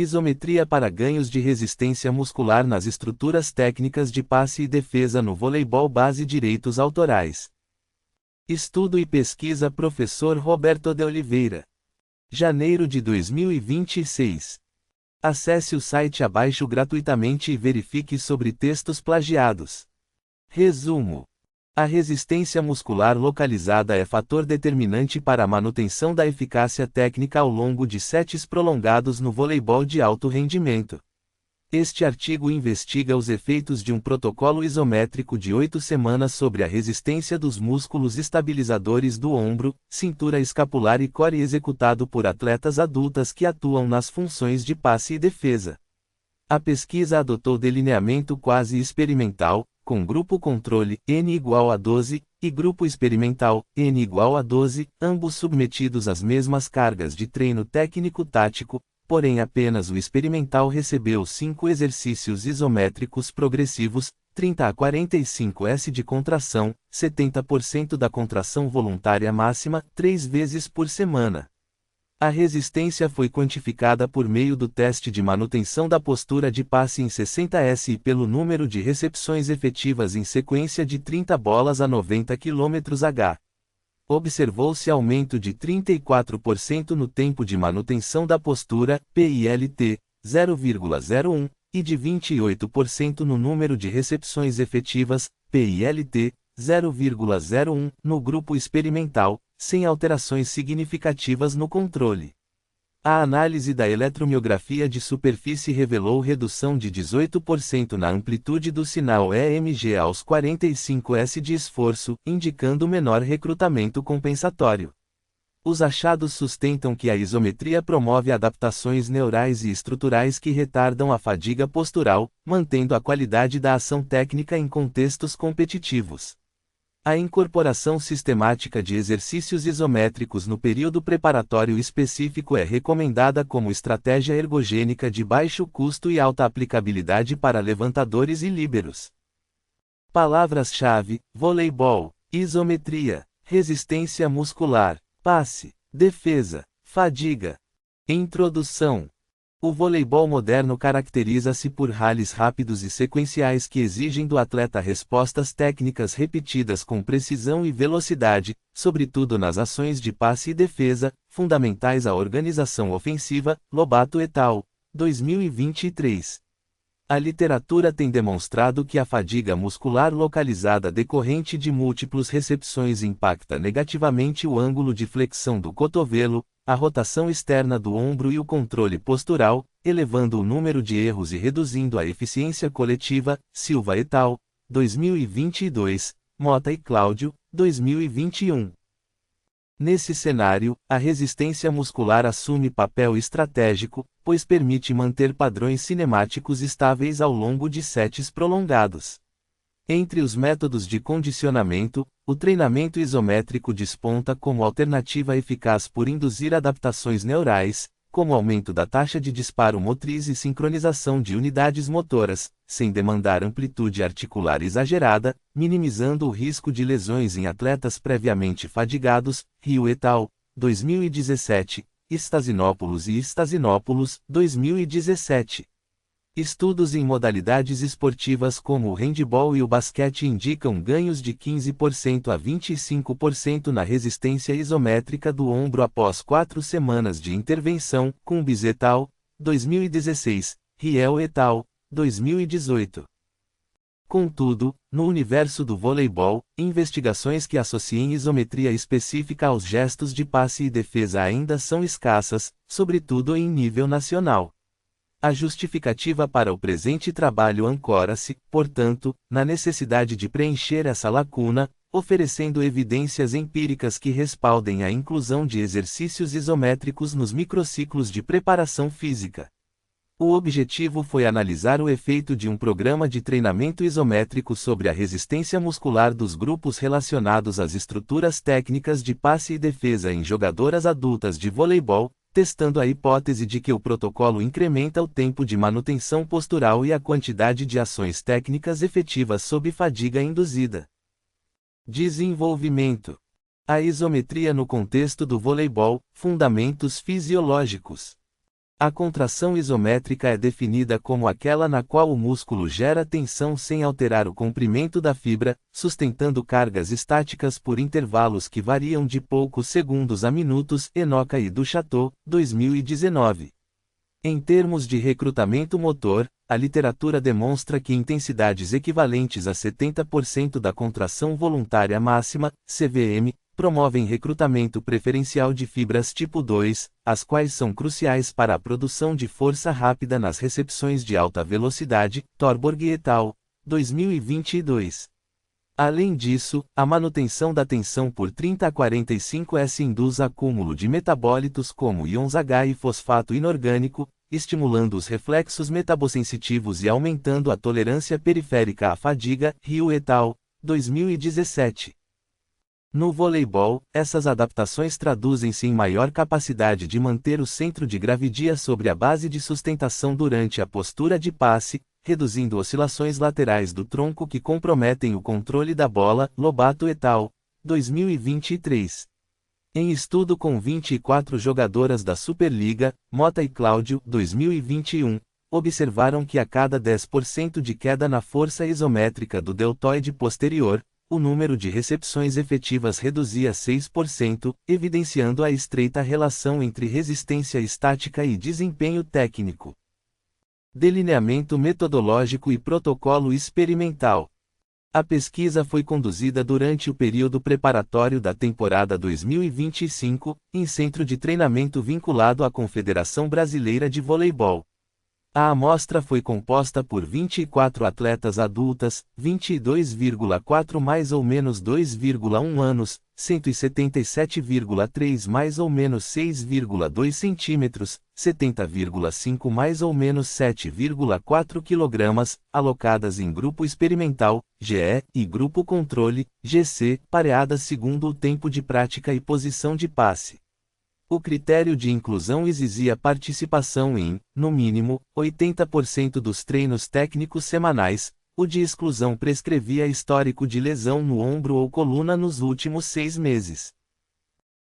Isometria para ganhos de resistência muscular nas estruturas técnicas de passe e defesa no voleibol base direitos autorais. Estudo e pesquisa Professor Roberto de Oliveira. Janeiro de 2026. Acesse o site abaixo gratuitamente e verifique sobre textos plagiados. Resumo. A resistência muscular localizada é fator determinante para a manutenção da eficácia técnica ao longo de sets prolongados no voleibol de alto rendimento. Este artigo investiga os efeitos de um protocolo isométrico de 8 semanas sobre a resistência dos músculos estabilizadores do ombro, cintura escapular e core executado por atletas adultas que atuam nas funções de passe e defesa. A pesquisa adotou delineamento quase experimental, com grupo controle, N igual a 12, e grupo experimental, N igual a 12, ambos submetidos às mesmas cargas de treino técnico-tático, porém apenas o experimental recebeu 5 exercícios isométricos progressivos, 30 a 45 S de contração, 70% da contração voluntária máxima, 3 vezes por semana. A resistência foi quantificada por meio do teste de manutenção da postura de passe em 60 S e pelo número de recepções efetivas em sequência de 30 bolas a 90 km/h. Observou-se aumento de 34% no tempo de manutenção da postura, PILT, 0,01, e de 28% no número de recepções efetivas, PILT, 0,01, no grupo experimental, sem alterações significativas no controle. A análise da eletromiografia de superfície revelou redução de 18% na amplitude do sinal EMG aos 45 S de esforço, indicando menor recrutamento compensatório. Os achados sustentam que a isometria promove adaptações neurais e estruturais que retardam a fadiga postural, mantendo a qualidade da ação técnica em contextos competitivos. A incorporação sistemática de exercícios isométricos no período preparatório específico é recomendada como estratégia ergogênica de baixo custo e alta aplicabilidade para levantadores e líberos. Palavras-chave: voleibol, isometria, resistência muscular, passe, defesa, fadiga. Introdução. O voleibol moderno caracteriza-se por rallies rápidos e sequenciais que exigem do atleta respostas técnicas repetidas com precisão e velocidade, sobretudo nas ações de passe e defesa, fundamentais à organização ofensiva. Lobato et al., 2023. A literatura tem demonstrado que a fadiga muscular localizada decorrente de múltiplas recepções impacta negativamente o ângulo de flexão do cotovelo, a rotação externa do ombro e o controle postural, elevando o número de erros e reduzindo a eficiência coletiva. Silva et al., 2022, Mota e Cláudio, 2021. Nesse cenário, a resistência muscular assume papel estratégico, pois permite manter padrões cinemáticos estáveis ao longo de sets prolongados. Entre os métodos de condicionamento, o treinamento isométrico desponta como alternativa eficaz por induzir adaptações neurais, como aumento da taxa de disparo motriz e sincronização de unidades motoras, sem demandar amplitude articular exagerada, minimizando o risco de lesões em atletas previamente fadigados. Rio et al., 2017, Stasinopoulos e Stasinopoulos, 2017. Estudos em modalidades esportivas como o handebol e o basquete indicam ganhos de 15% a 25% na resistência isométrica do ombro após 4 semanas de intervenção. Cumbis et al., 2016, Riel et al., 2018. Contudo, no universo do voleibol, investigações que associem isometria específica aos gestos de passe e defesa ainda são escassas, sobretudo em nível nacional. A justificativa para o presente trabalho ancora-se, portanto, na necessidade de preencher essa lacuna, oferecendo evidências empíricas que respaldem a inclusão de exercícios isométricos nos microciclos de preparação física. O objetivo foi analisar o efeito de um programa de treinamento isométrico sobre a resistência muscular dos grupos relacionados às estruturas técnicas de passe e defesa em jogadoras adultas de voleibol, testando a hipótese de que o protocolo incrementa o tempo de manutenção postural e a quantidade de ações técnicas efetivas sob fadiga induzida. Desenvolvimento. A isometria no contexto do voleibol, fundamentos fisiológicos. A contração isométrica é definida como aquela na qual o músculo gera tensão sem alterar o comprimento da fibra, sustentando cargas estáticas por intervalos que variam de poucos segundos a minutos. Enoka e Duchateau, 2019. Em termos de recrutamento motor, a literatura demonstra que intensidades equivalentes a 70% da contração voluntária máxima, CVM, promovem recrutamento preferencial de fibras tipo 2, as quais são cruciais para a produção de força rápida nas recepções de alta velocidade. Torborg et al., 2022. Além disso, a manutenção da tensão por 30 a 45S induz acúmulo de metabólitos como íons H e fosfato inorgânico, estimulando os reflexos metabosensitivos e aumentando a tolerância periférica à fadiga. Ryu et al., 2017. No voleibol, essas adaptações traduzem-se em maior capacidade de manter o centro de gravidade sobre a base de sustentação durante a postura de passe, reduzindo oscilações laterais do tronco que comprometem o controle da bola. Lobato et al., 2023. Em estudo com 24 jogadoras da Superliga, Mota e Cláudio, 2021, observaram que a cada 10% de queda na força isométrica do deltoide posterior, o número de recepções efetivas reduzia 6%, evidenciando a estreita relação entre resistência estática e desempenho técnico. Delineamento metodológico e protocolo experimental. A pesquisa foi conduzida durante o período preparatório da temporada 2025, em centro de treinamento vinculado à Confederação Brasileira de Voleibol. A amostra foi composta por 24 atletas adultas, 22,4 mais ou menos 2,1 anos, 177,3 mais ou menos 6,2 centímetros, 70,5 mais ou menos 7,4 quilogramas, alocadas em grupo experimental, GE, e grupo controle, GC, pareadas segundo o tempo de prática e posição de passe. O critério de inclusão exigia participação em, no mínimo, 80% dos treinos técnicos semanais. O de exclusão prescrevia histórico de lesão no ombro ou coluna nos últimos 6 meses.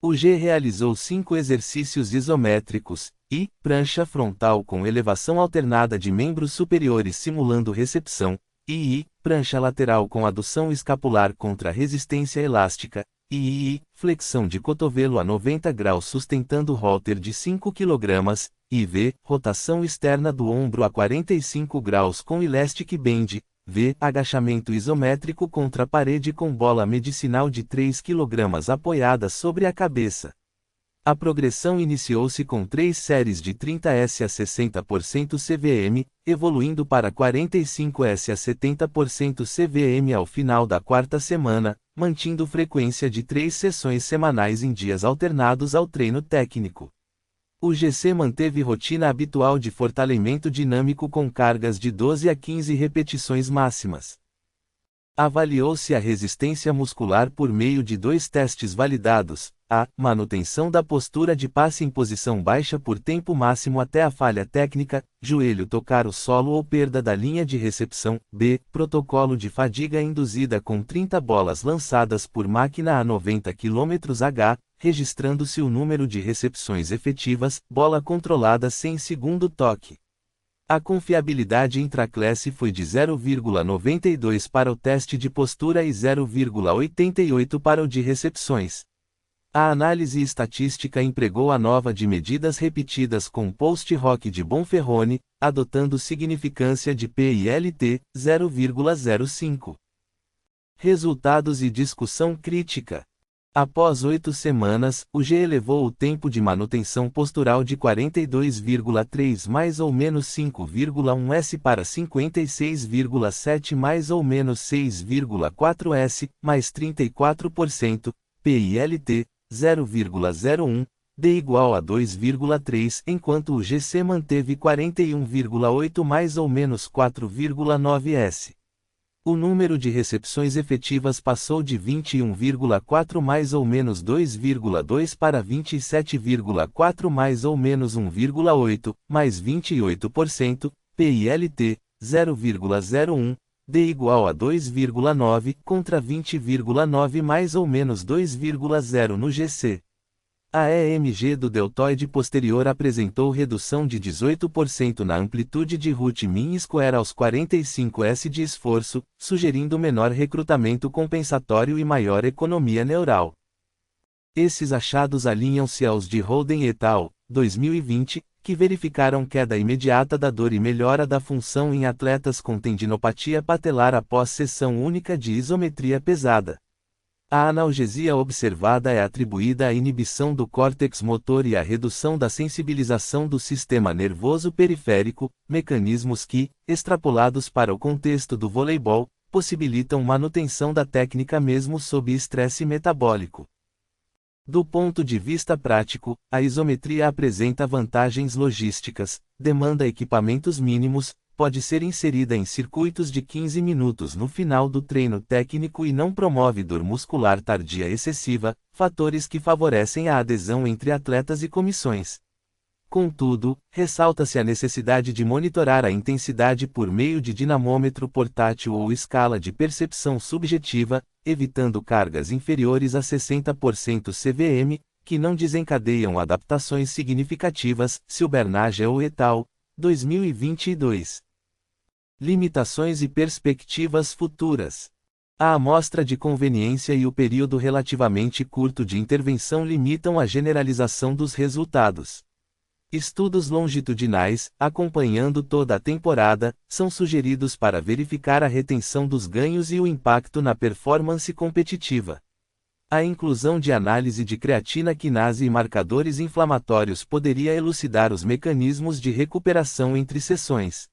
O G realizou 5 exercícios isométricos, I, prancha frontal com elevação alternada de membros superiores simulando recepção, e I, prancha lateral com adução escapular contra resistência elástica, e flexão de cotovelo a 90 graus sustentando halter de 5 kg, e V, rotação externa do ombro a 45 graus com elastic band, V, agachamento isométrico contra a parede com bola medicinal de 3 kg apoiada sobre a cabeça. A progressão iniciou-se com 3 séries de 30S a 60% CVM, evoluindo para 45S a 70% CVM ao final da 4ª semana, mantendo frequência de 3 sessões semanais em dias alternados ao treino técnico. O GC manteve rotina habitual de fortalecimento dinâmico com cargas de 12 a 15 repetições máximas. Avaliou-se a resistência muscular por meio de 2 testes validados: A. Manutenção da postura de passe em posição baixa por tempo máximo até a falha técnica, joelho tocar o solo ou perda da linha de recepção. B. Protocolo de fadiga induzida com 30 bolas lançadas por máquina a 90 km/h, registrando-se o número de recepções efetivas, bola controlada sem segundo toque. A confiabilidade intraclasse foi de 0,92 para o teste de postura e 0,88 para o de recepções. A análise estatística empregou a nova de medidas repetidas com post-hoc de Bonferroni, adotando significância de P e LT, 0,05. Resultados e discussão crítica. Após 8 semanas, o G elevou o tempo de manutenção postural de 42,3 mais ou menos 5,1 S para 56,7 mais ou menos 6,4 S, mais 34%, PILT, 0,01, D igual a 2,3, enquanto o GC manteve 41,8 mais ou menos 4,9 S. O número de recepções efetivas passou de 21,4 mais ou menos 2,2 para 27,4 mais ou menos 1,8, mais 28%, PILT, 0,01, D igual a 2,9, contra 20,9 mais ou menos 2,0 no GC. A EMG do deltoide posterior apresentou redução de 18% na amplitude de root mean square aos 45s de esforço, sugerindo menor recrutamento compensatório e maior economia neural. Esses achados alinham-se aos de Holden et al., 2020, que verificaram queda imediata da dor e melhora da função em atletas com tendinopatia patelar após sessão única de isometria pesada. A analgesia observada é atribuída à inibição do córtex motor e à redução da sensibilização do sistema nervoso periférico, mecanismos que, extrapolados para o contexto do voleibol, possibilitam manutenção da técnica mesmo sob estresse metabólico. Do ponto de vista prático, a isometria apresenta vantagens logísticas, demanda equipamentos mínimos, pode ser inserida em circuitos de 15 minutos no final do treino técnico e não promove dor muscular tardia excessiva, fatores que favorecem a adesão entre atletas e comissões. Contudo, ressalta-se a necessidade de monitorar a intensidade por meio de dinamômetro portátil ou escala de percepção subjetiva, evitando cargas inferiores a 60% CVM, que não desencadeiam adaptações significativas, Silbernagel et al., 2022. Limitações e perspectivas futuras. A amostra de conveniência e o período relativamente curto de intervenção limitam a generalização dos resultados. Estudos longitudinais, acompanhando toda a temporada, são sugeridos para verificar a retenção dos ganhos e o impacto na performance competitiva. A inclusão de análise de creatina quinase e marcadores inflamatórios poderia elucidar os mecanismos de recuperação entre sessões.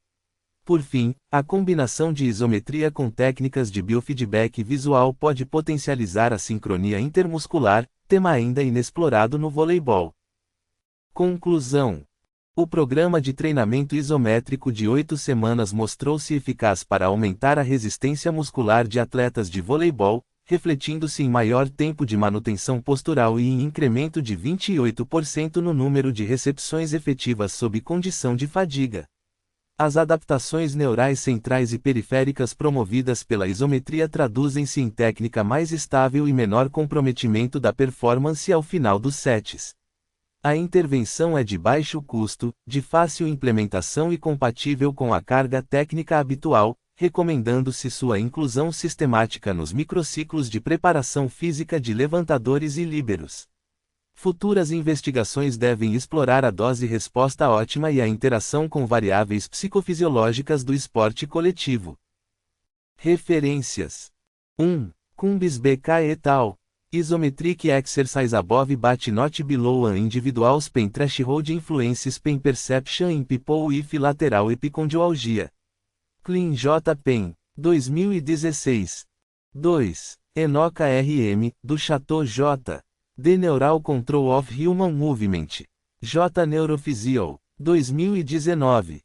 Por fim, a combinação de isometria com técnicas de biofeedback visual pode potencializar a sincronia intermuscular, tema ainda inexplorado no voleibol. Conclusão. O programa de treinamento isométrico de 8 semanas mostrou-se eficaz para aumentar a resistência muscular de atletas de voleibol, refletindo-se em maior tempo de manutenção postural e em incremento de 28% no número de recepções efetivas sob condição de fadiga. As adaptações neurais centrais e periféricas promovidas pela isometria traduzem-se em técnica mais estável e menor comprometimento da performance ao final dos sets. A intervenção é de baixo custo, de fácil implementação e compatível com a carga técnica habitual, recomendando-se sua inclusão sistemática nos microciclos de preparação física de levantadores e líberos. Futuras investigações devem explorar a dose-resposta ótima e a interação com variáveis psicofisiológicas do esporte coletivo. Referências: 1. Kumbis BK et al. Isometric Exercise Above But Not Below an Individual's Pain Threshold Influences Pain Perception in People with Lateral Epicondylalgia. Clean J. Pen, 2016. 2. Enoka R.M., do Chateau J. The Neural Control of Human Movement. J. Neurophysio, 2019.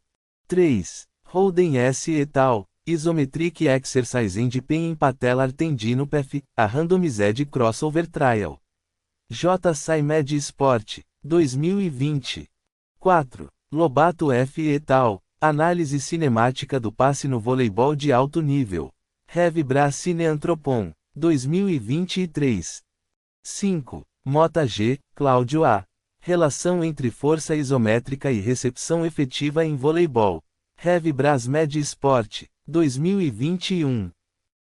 3. Holden S. et al. Isometric Exercise and Pain in Patellar Tendinopathy, a Randomized Crossover Trial. J. SciMed Sport, 2020. 4. Lobato F. et al. Análise cinemática do passe no voleibol de alto nível. Rev. Bra Cineanthropon, 2023. 5. Mota G., Cláudio A. Relação entre força isométrica e recepção efetiva em voleibol. Rev. Brasmed Sport, 2021.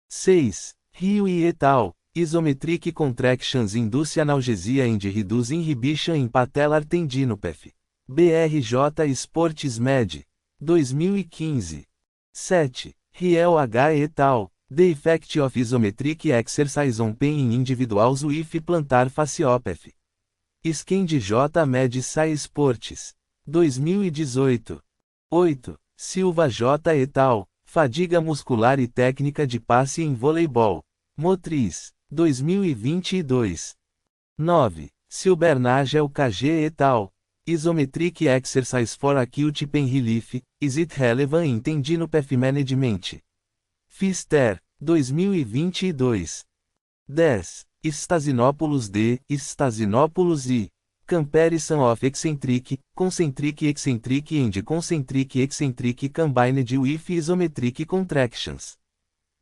6. Rio e et al. Isometric Contractions Induce Analgesia and Reduce Inhibition in Patellar Tendinopathy. BRJ Sports Med, 2015. 7. Riel H. et al. The Effect of Isometric Exercise on Pain in Individuals with Plantar Fasciopathy. Skend J. Med Sci Sports, 2018. 8. Silva J. et al. Fadiga muscular e técnica de passe em voleibol. Motriz, 2022. 9. Silbernagel KG et al. Isometric Exercise for Acute Pain Relief, Is It Relevant in Tendinopathy Management? Fister, 2022. 10. Stasinopoulos D. Stasinopoulos I. Comparison of Eccentric, Concentric and Concentric Combined with Isometric Contractions.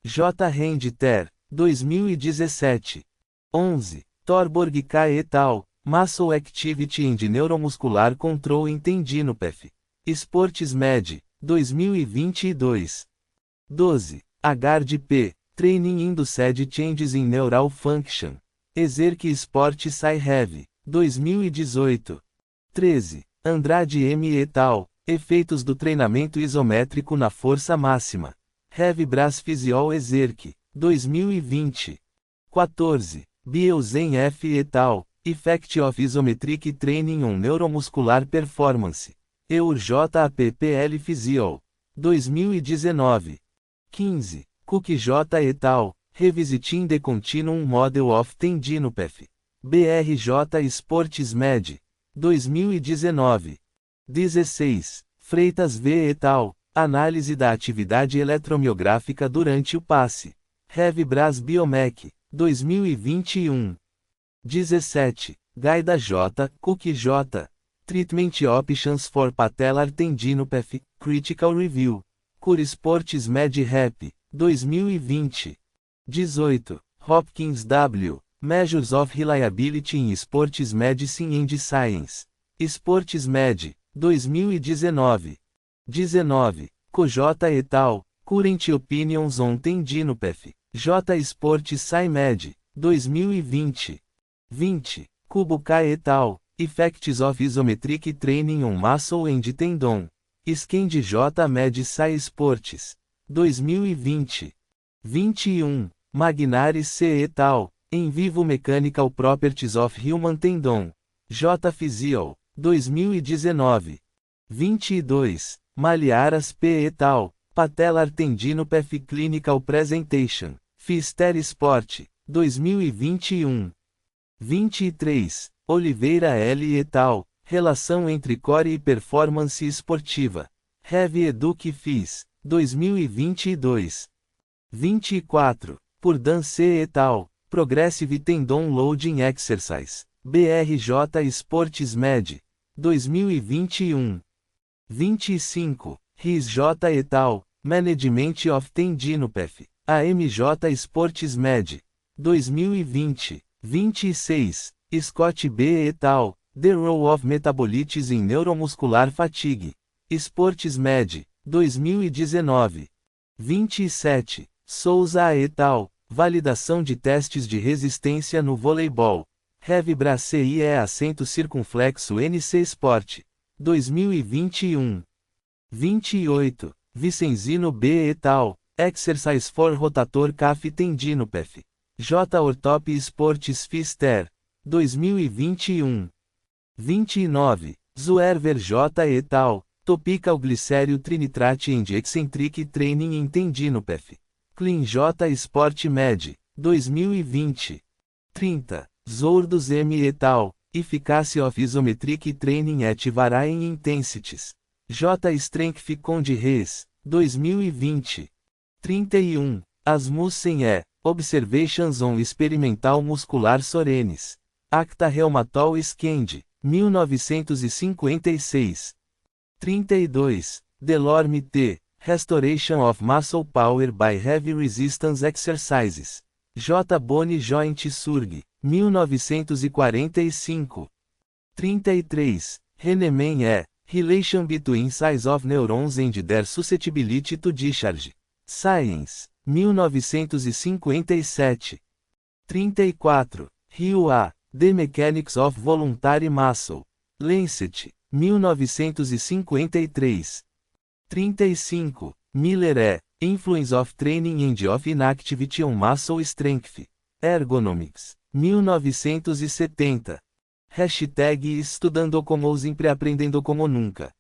J. Rend Ter, 2017. 11. Torborg K. et al. Muscle Activity and Neuromuscular Control in Tendinopathy. Sports Med, 2022. 12. HRDP, Training Induced Changes in Neural Function. Exerc Sport Sci Heavy, 2018. 13. Andrade M. et al., Efeitos do treinamento isométrico na força máxima. Heavy Brass Physio Exerc, 2020. 14. Bielzen F. et al., Effect of Isometric Training on Neuromuscular Performance. EUR-JAPPL Physio, 2019. 15. Cook J. et al., Revisiting the Continuum Model of Tendinopathy. BRJ Sports Med, 2019. 16. Freitas V. et al., Análise da atividade eletromiográfica durante o passe. Heavy Brass Biomech, 2021. 17. Gaida J. Cook J. Treatment Options for Patellar Tendinopathy, Critical Review. Cure Sports Med Rep, 2020. 18. Hopkins W. Measures of Reliability in Sports Medicine and Science. Sports Med, 2019. 19. Kojota et al., Current Opinions on Tendinopathy. J. Sports Sci Med, 2020. 20. Kubuka et al., Effects of Isometric Training on Muscle and Tendon. Skand J. Med Sci Sports, 2020. 21. Magnari C. et al., In Vivo Mechanical Properties of Human Tendon. J. Physio, 2019. 22. Maliaras P. et al., Patellar Tendinopathy Clinical Presentation. Fister Sport, 2021. 23. Oliveira L. et al., Relação entre Core e Performance Esportiva. Heavy Educ Phys, 2022. 24. Purdan C. et al., Progressive Tendon Loading Exercise. BRJ Sports Med, 2021. 25. Riz J. et al., Management of Tendinopathy. AMJ Sports Med, 2020. 26. Scott B. et al., The Role of Metabolites in Neuromuscular Fatigue. Sports Med, 2019. 27. Souza et al., Validação de testes de resistência no voleibol. Heavy Brass CIE acento circunflexo NC Sport, 2021. 28. Vicenzino B. et al., Exercise for Rotator Cuff Tendinopathy. J. Ortop Sports Fister, 2021. 29. Zuerver J. et al., Topical Glyceryl Trinitrate and Eccentric Training in Tendinopathy. Clean J. Sport Med, 2020. 30. Zourdos M. et al., Efficacy of Isometric Training at Varying Intensities. J. Strength Conde Res, 2020. 31. Asmussen E. Observations on Experimental Muscular Sorenes. Acta Rheumatol Skand, 1956. 32. Delorme T. Restoration of Muscle Power by Heavy Resistance Exercises. J. Boni Joint Surg, 1945. 33. Henneman E. Relation between size of neurons and their susceptibility to discharge. Science, 1957. 34. Ryu A. The Mechanics of Voluntary Muscle. Lancet, 1953. 35. Miller E. Influence of Training and of Inactivity on Muscle Strength. Ergonomics, 1970. Hashtag Estudando como sempre aprendendo como nunca.